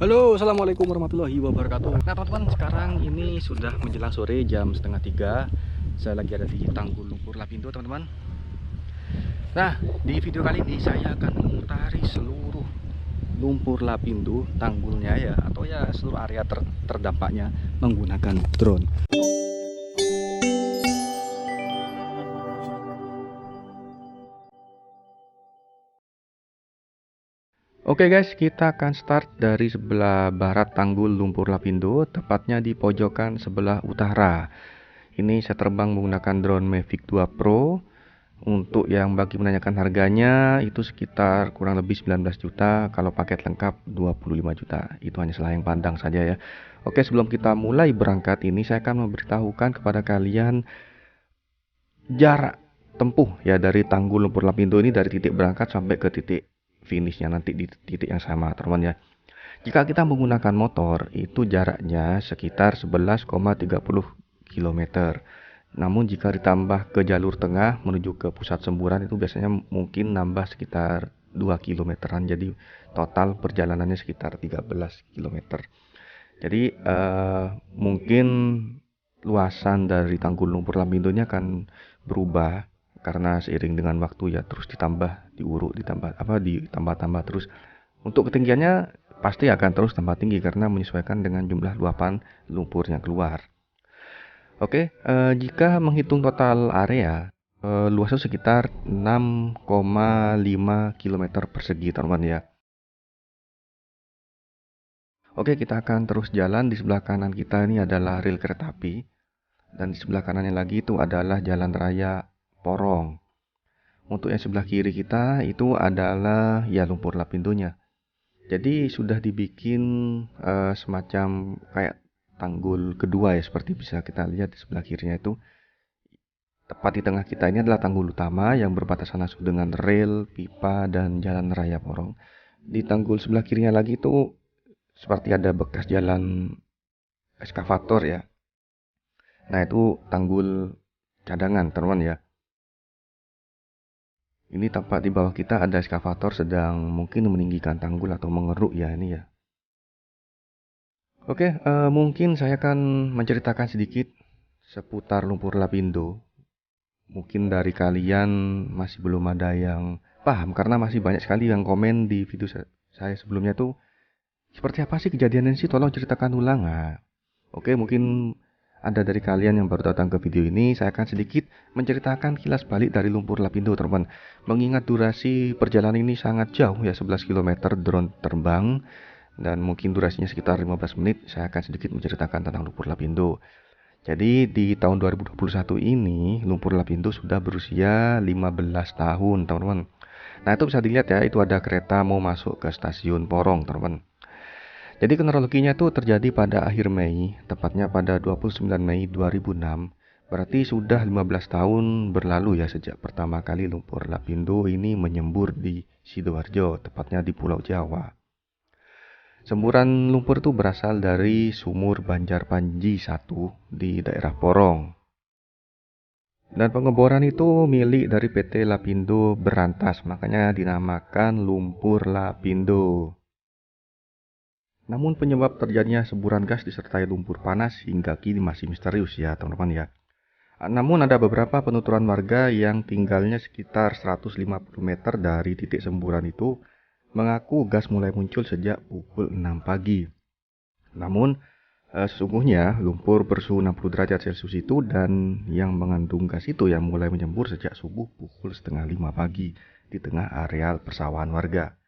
Halo, assalamualaikum warahmatullahi wabarakatuh. Nah teman-teman, sekarang ini sudah menjelang sore jam setengah 3. Saya lagi ada di Tanggul Lumpur Lapindo teman-teman. Nah, di video kali ini saya akan memutari seluruh lumpur Lapindo, tanggulnya ya, atau ya seluruh area terdampaknya menggunakan drone. Oke guys, kita akan start dari sebelah barat Tanggul Lumpur Lapindo, tepatnya di pojokan sebelah utara. Ini saya terbang menggunakan drone Mavic 2 Pro. Untuk yang bagi menanyakan harganya itu sekitar kurang lebih 19 juta, kalau paket lengkap 25 juta. Itu hanya selayang pandang saja ya. Oke, sebelum kita mulai berangkat ini saya akan memberitahukan kepada kalian jarak tempuh ya dari Tanggul Lumpur Lapindo ini, dari titik berangkat sampai ke titik finishnya nanti di titik yang sama teman ya. Jika kita menggunakan motor itu jaraknya sekitar 11,30 km. Namun jika ditambah ke jalur tengah menuju ke pusat semburan itu biasanya mungkin nambah sekitar 2 kilometeran. Jadi total perjalanannya sekitar 13 km. Jadi mungkin luasan dari Tanggul Lumpur Lapindo ini akan berubah karena seiring dengan waktu ya, terus ditambah, diuruk, ditambah terus. Untuk ketinggiannya pasti akan terus tambah tinggi karena menyesuaikan dengan jumlah luapan lumpur yang keluar. Oke, jika menghitung total area, luasnya sekitar 6,5 km persegi teman-teman ya. Oke, kita akan terus jalan. Di sebelah kanan kita ini adalah rel kereta api, dan di sebelah kanannya lagi itu adalah jalan raya Porong. Untuk yang sebelah kiri kita itu adalah ya lumpur Lapindonya. Jadi sudah dibikin semacam kayak tanggul kedua ya, seperti bisa kita lihat di sebelah kirinya itu. Tepat di tengah kita ini adalah tanggul utama yang berbatasan langsung dengan rel, pipa, dan jalan raya Porong. Di tanggul sebelah kirinya lagi itu seperti ada bekas jalan eskavator ya. Nah itu tanggul cadangan teman ya. Ini tampak di bawah kita ada eskavator sedang mungkin meninggikan tanggul atau mengeruk ya ini ya. Oke, mungkin saya akan menceritakan sedikit seputar lumpur Lapindo. Mungkin dari kalian masih belum ada yang paham karena masih banyak sekali yang komen di video saya sebelumnya tuh, seperti apa sih kejadiannya sih, tolong ceritakan ulang. Nah, oke, mungkin ada dari kalian yang baru datang ke video ini, saya akan sedikit menceritakan kilas balik dari lumpur Lapindo teman. Mengingat durasi perjalanan ini sangat jauh ya, 11 km drone terbang, dan mungkin durasinya sekitar 15 menit, saya akan sedikit menceritakan tentang lumpur Lapindo. Jadi di tahun 2021 ini lumpur Lapindo sudah berusia 15 tahun teman-teman. Nah itu bisa dilihat ya, itu ada kereta mau masuk ke stasiun Porong teman-teman. Jadi kronologinya itu terjadi pada akhir Mei, tepatnya pada 29 Mei 2006. Berarti sudah 15 tahun berlalu ya sejak pertama kali lumpur Lapindo ini menyembur di Sidoarjo, tepatnya di Pulau Jawa. Semburan lumpur itu berasal dari sumur Banjar Panji 1 di daerah Porong. Dan pengeboran itu milik dari PT Lapindo Berantas, makanya dinamakan lumpur Lapindo. Namun penyebab terjadinya semburan gas disertai lumpur panas hingga kini masih misterius ya teman-teman ya. Namun ada beberapa penuturan warga yang tinggalnya sekitar 150 meter dari titik semburan itu mengaku gas mulai muncul sejak pukul 6 pagi. Namun sesungguhnya lumpur bersuhu 60 derajat Celcius itu dan yang mengandung gas itu yang mulai menyembur sejak subuh pukul setengah 5 pagi di tengah areal persawahan warga.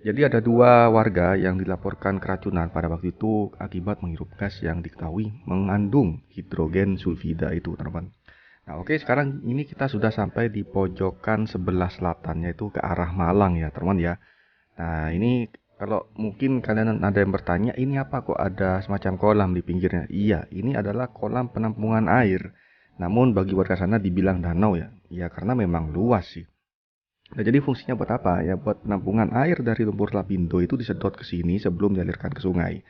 Jadi ada 2 warga yang dilaporkan keracunan pada waktu itu akibat menghirup gas yang diketahui mengandung hidrogen sulfida itu teman-teman. Nah oke, sekarang ini kita sudah sampai di pojokan sebelah selatan, yaitu ke arah Malang ya teman ya. Nah ini kalau mungkin kalian ada yang bertanya, ini apa kok ada semacam kolam di pinggirnya? Iya, ini adalah kolam penampungan air. Namun bagi warga sana dibilang danau ya. Ya karena memang luas sih. Nah, jadi fungsinya buat apa? Ya buat penampungan air dari lumpur Lapindo itu disedot ke sini sebelum dialirkan ke sungai.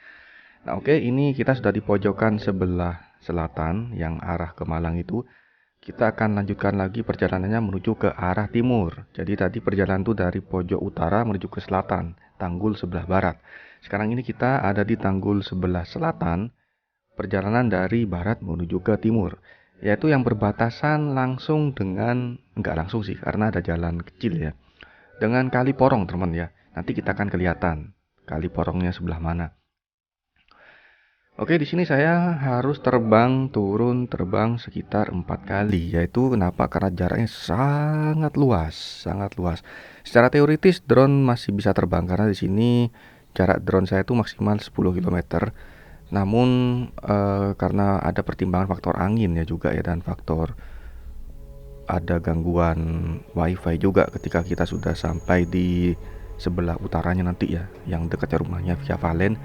Nah, oke, ini kita sudah di pojokan sebelah selatan yang arah ke Malang itu. kita akan lanjutkan lagi perjalanannya menuju ke arah timur. Jadi tadi perjalanan itu dari pojok utara menuju ke selatan, Tanggul sebelah barat. Sekarang ini kita ada di Tanggul sebelah selatan, perjalanan dari barat menuju ke timur, yaitu yang berbatasan langsung dengan, enggak langsung sih, karena ada jalan kecil ya, dengan Kali Porong teman ya. Nanti kita akan kelihatan Kali Porongnya sebelah mana. Oke, di sini saya harus terbang turun terbang sekitar 4 kali, yaitu kenapa? Karena jaraknya sangat luas, sangat luas. Secara teoritis drone masih bisa terbang karena di sini jarak drone saya itu maksimal 10 km. Namun karena ada pertimbangan faktor angin ya juga ya, dan faktor ada gangguan wifi juga ketika kita sudah sampai di sebelah utaranya nanti ya, yang dekatnya rumahnya Via Valen.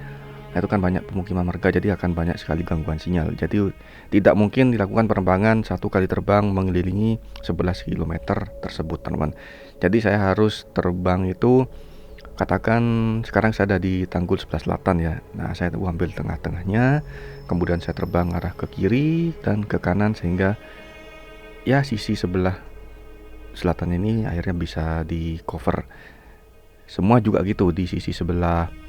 Nah, itu kan banyak pemukiman warga, jadi akan banyak sekali gangguan sinyal. Jadi tidak mungkin dilakukan penerbangan satu kali terbang mengelilingi 11 km tersebut teman-teman. Jadi saya harus terbang itu, katakan sekarang saya ada di Tanggul sebelah selatan ya. Nah, saya ambil tengah-tengahnya, kemudian saya terbang arah ke kiri dan ke kanan sehingga ya sisi sebelah selatan ini akhirnya bisa di cover. Semua juga gitu, di sisi sebelah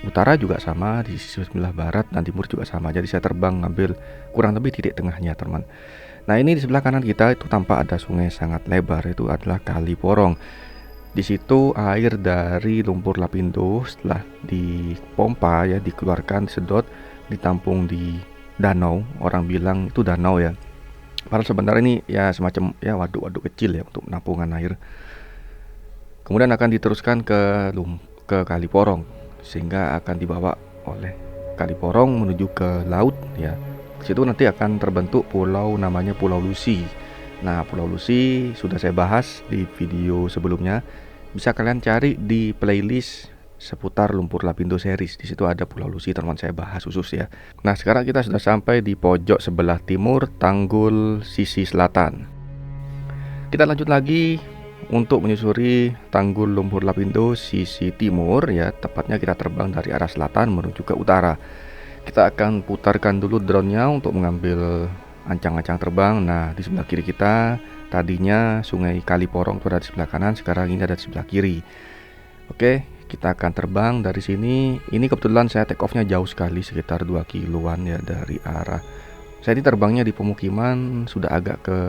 utara juga sama, di sisi sebelah barat dan timur juga sama. Jadi saya terbang ngambil kurang lebih titik tengahnya teman. Nah, ini di sebelah kanan kita itu tampak ada sungai sangat lebar, itu adalah Kali Porong. Di situ air dari lumpur Lapindo setelah dipompa ya, dikeluarkan, disedot, ditampung di danau. Orang bilang itu danau ya, padahal sebenarnya ini ya semacam ya waduk-waduk kecil ya untuk penampungan air. Kemudian akan diteruskan ke Kali Porong, sehingga akan dibawa oleh Kali Porong menuju ke laut ya. Situ nanti akan terbentuk pulau namanya Pulau Lusi. Nah, Pulau Lusi sudah saya bahas di video sebelumnya. Bisa kalian cari di playlist seputar lumpur Lapindo series. Di situ ada Pulau Lusi, teman saya bahas khusus ya. Nah, sekarang kita sudah sampai di pojok sebelah timur Tanggul sisi selatan. Kita lanjut lagi untuk menyusuri Tanggul lumpur Lapindo sisi timur ya, tepatnya kita terbang dari arah selatan menuju ke utara. Kita akan putarkan dulu drone-nya untuk mengambil ancang-ancang terbang. Nah, di sebelah kiri kita tadinya sungai Kali Porong itu ada di sebelah kanan, sekarang ini ada di sebelah kiri. Oke, kita akan terbang dari sini. Ini kebetulan saya take off-nya jauh sekali, sekitar 2 kiloan ya dari arah. Saya ini terbangnya di pemukiman, sudah agak ke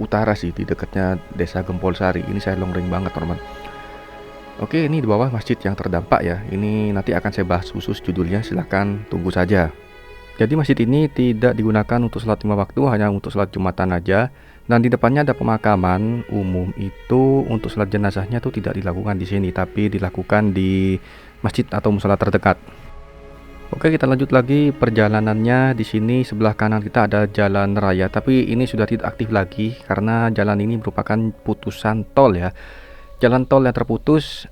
utara sih, di dekatnya Desa Gempol Sari. Ini saya long range banget teman-teman. Oke, ini di bawah masjid yang terdampak ya. Ini nanti akan saya bahas khusus judulnya, silahkan tunggu saja. Jadi masjid ini tidak digunakan untuk sholat 5 waktu, hanya untuk sholat Jumatan aja. Dan di depannya ada pemakaman umum, itu untuk sholat jenazahnya itu tidak dilakukan di sini, tapi dilakukan di masjid atau mushola terdekat. Oke, kita lanjut lagi perjalanannya. Di sini sebelah kanan kita ada jalan raya, tapi ini sudah tidak aktif lagi karena jalan ini merupakan putusan tol ya. Jalan tol yang terputus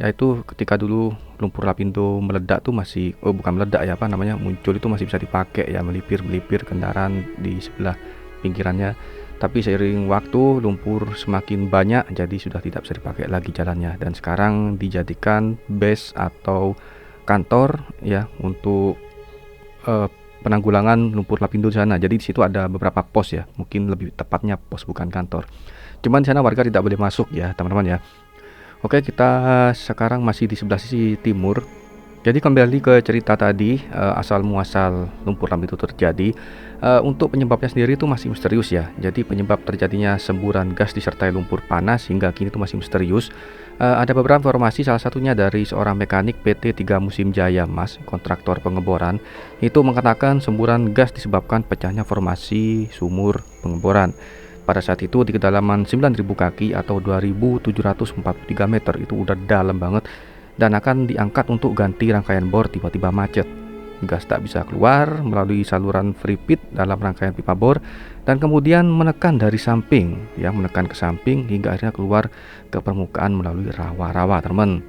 yaitu ketika dulu lumpur Lapindo meledak tuh masih, bukan meledak ya, apa namanya, muncul itu masih bisa dipakai ya, melipir kendaraan di sebelah pinggirannya. Tapi seiring waktu lumpur semakin banyak, jadi sudah tidak bisa dipakai lagi jalannya, dan sekarang dijadikan base atau kantor ya untuk penanggulangan lumpur Lapindo di sana. Jadi di situ ada beberapa pos ya, mungkin lebih tepatnya pos bukan kantor. Cuman di sana warga tidak boleh masuk ya teman-teman ya. Oke, kita sekarang masih di sebelah sisi timur. Jadi kembali ke cerita tadi, asal muasal lumpur Lapindo itu terjadi. Untuk penyebabnya sendiri itu masih misterius ya. Jadi penyebab terjadinya semburan gas disertai lumpur panas hingga kini itu masih misterius. Ada beberapa informasi, salah satunya dari seorang mekanik PT 3 Musim Jaya Mas, kontraktor pengeboran, itu mengatakan semburan gas disebabkan pecahnya formasi sumur pengeboran. Pada saat itu di kedalaman 9.000 kaki atau 2.743 meter, itu udah dalam banget, dan akan diangkat untuk ganti rangkaian bor, tiba-tiba macet. Gas tak bisa keluar melalui saluran free pit dalam rangkaian pipa bor, dan kemudian menekan dari samping ya, menekan ke samping hingga akhirnya keluar ke permukaan melalui rawa-rawa teman.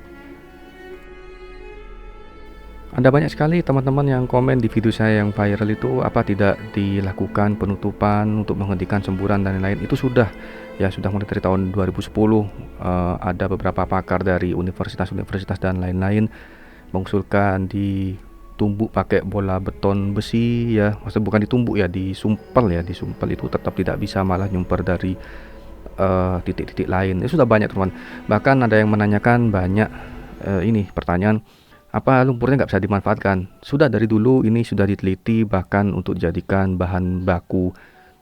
Ada banyak sekali teman-teman yang komen di video saya yang viral itu, apa tidak dilakukan penutupan untuk menghentikan semburan dan lain-lain. Itu sudah ya, sudah mulai dari tahun 2010. Ada beberapa pakar dari universitas dan lain-lain mengusulkan ditumbuk pakai bola beton besi ya, maksudnya bukan ditumbuk ya, disumpel ya, disumpel itu tetap tidak bisa, malah nyumper dari titik-titik lain. Sudah banyak teman, bahkan ada yang menanyakan banyak ini pertanyaan, apa lumpurnya nggak bisa dimanfaatkan? Sudah, dari dulu ini sudah diteliti, bahkan untuk dijadikan bahan baku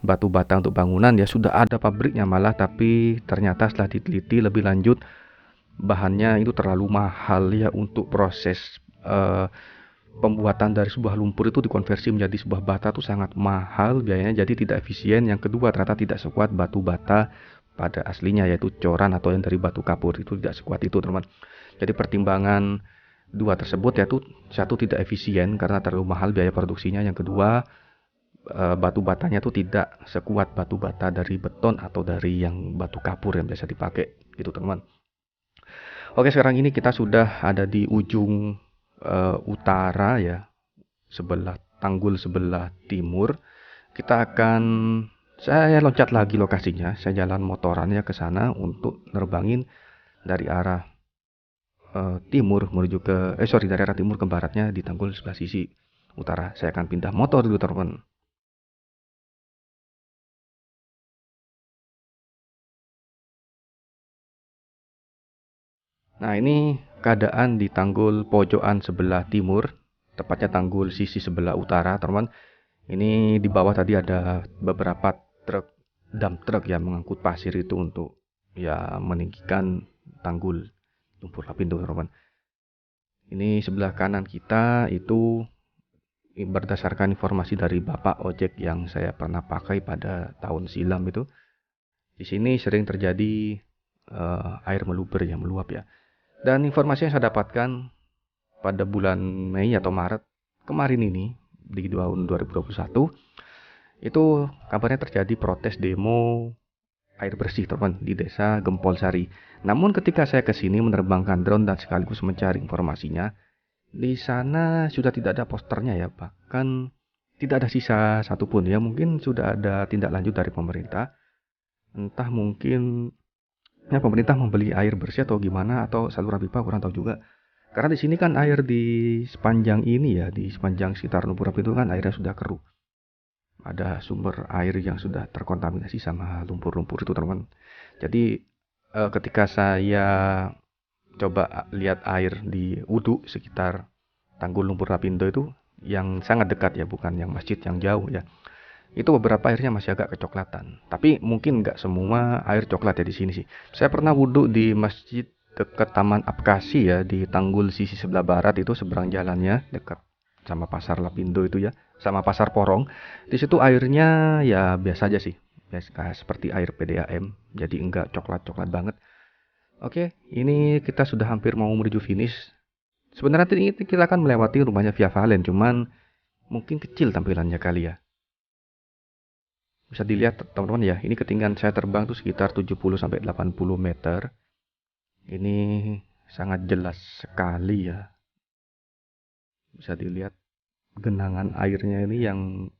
batu bata untuk bangunan ya, sudah ada pabriknya malah, tapi ternyata setelah diteliti lebih lanjut bahannya itu terlalu mahal ya untuk proses pembuatan dari sebuah lumpur itu dikonversi menjadi sebuah bata itu sangat mahal biayanya, jadi tidak efisien. Yang kedua, ternyata tidak sekuat batu bata pada aslinya, yaitu coran atau yang dari batu kapur, itu tidak sekuat itu teman. Jadi pertimbangan dua tersebut yaitu, satu tidak efisien karena terlalu mahal biaya produksinya, yang kedua batu batanya itu tidak sekuat batu bata dari beton atau dari yang batu kapur yang biasa dipakai gitu teman. Oke, sekarang ini kita sudah ada di ujung utara ya, sebelah Tanggul sebelah timur. Saya loncat lagi lokasinya, saya jalan motorannya ke sana untuk nerbangin dari arah timur menuju ke dari arah timur ke baratnya di Tanggul sebelah sisi utara. Saya akan pindah motor dulu teman. Nah, ini keadaan di Tanggul pojokan sebelah timur, tepatnya Tanggul sisi sebelah utara teman. Ini di bawah tadi ada beberapa dump truck yang mengangkut pasir itu untuk ya meninggikan tanggul lumpur lapindo teman. Ini sebelah kanan kita itu berdasarkan informasi dari Bapak ojek yang saya pernah pakai pada tahun silam itu. Di sini sering terjadi air meluber yang meluap ya. Dan informasi yang saya dapatkan pada bulan Mei atau Maret kemarin ini di tahun 2021 itu kabarnya terjadi protes demo air bersih teman di desa Gempol Sari. Namun ketika saya ke sini menerbangkan drone dan sekaligus mencari informasinya, di sana sudah tidak ada posternya ya, bahkan tidak ada sisa satupun ya. Mungkin sudah ada tindak lanjut dari pemerintah, entah mungkin ya pemerintah membeli air bersih atau gimana, atau saluran pipa, kurang tahu juga. Karena di sini kan air di sepanjang ini ya, di sepanjang sekitar lumpur lapindo itu kan airnya sudah keruh. Ada sumber air yang sudah terkontaminasi sama lumpur-lumpur itu teman. Jadi ketika saya coba lihat air di wudhu sekitar Tanggul Lumpur Lapindo itu yang sangat dekat ya, bukan yang masjid yang jauh ya, itu beberapa airnya masih agak kecoklatan. Tapi mungkin nggak semua air coklat ya di sini sih. Saya pernah wudhu di masjid dekat Taman Apkasi ya, di Tanggul sisi sebelah barat itu, seberang jalannya dekat sama Pasar Lapindo itu ya, sama Pasar Porong. Di situ airnya ya biasa aja sih, biasa seperti air PDAM, jadi enggak coklat-coklat banget. Oke, ini kita sudah hampir mau menuju finish. Sebenarnya ini kita akan melewati rumahnya Via Valen, cuman mungkin kecil tampilannya kali ya. Bisa dilihat teman-teman ya, ini ketinggian saya terbang tuh sekitar 70-80 meter. Ini sangat jelas sekali ya. Bisa dilihat genangan airnya ini yang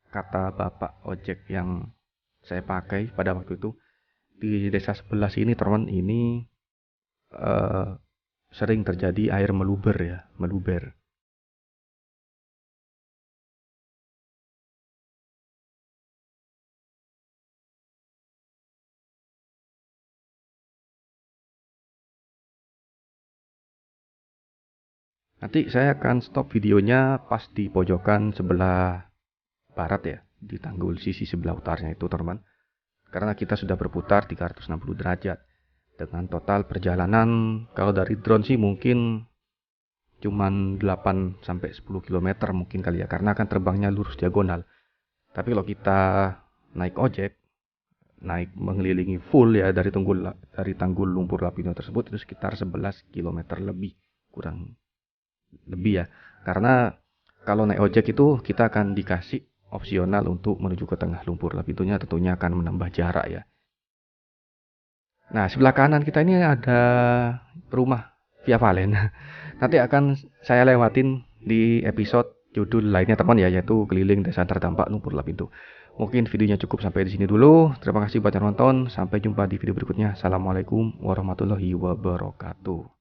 kata Bapak ojek yang saya pakai pada waktu itu. Di desa sebelah sini teman, ini sering terjadi air meluber ya, meluber. Nanti saya akan stop videonya pas di pojokan sebelah barat ya, di Tanggul sisi sebelah utaranya itu teman. Karena kita sudah berputar 360 derajat. Dengan total perjalanan kalau dari drone sih mungkin cuman 8 sampai 10 km mungkin kali ya, karena kan terbangnya lurus diagonal. Tapi kalau kita naik ojek, naik mengelilingi full ya dari Tanggul Lumpur Lapindo tersebut, itu sekitar 11 km lebih, kurang lebih ya. Karena kalau naik ojek itu kita akan dikasih opsional untuk menuju ke tengah lumpur lapindonya, tentunya akan menambah jarak ya. Nah, sebelah kanan kita ini ada rumah Via Valen. Nanti akan saya lewatin di episode judul lainnya teman ya, yaitu keliling desa terdampak lumpur lapindo. Mungkin videonya cukup sampai di sini dulu. Terima kasih buat yang nonton. Sampai jumpa di video berikutnya. Assalamualaikum warahmatullahi wabarakatuh.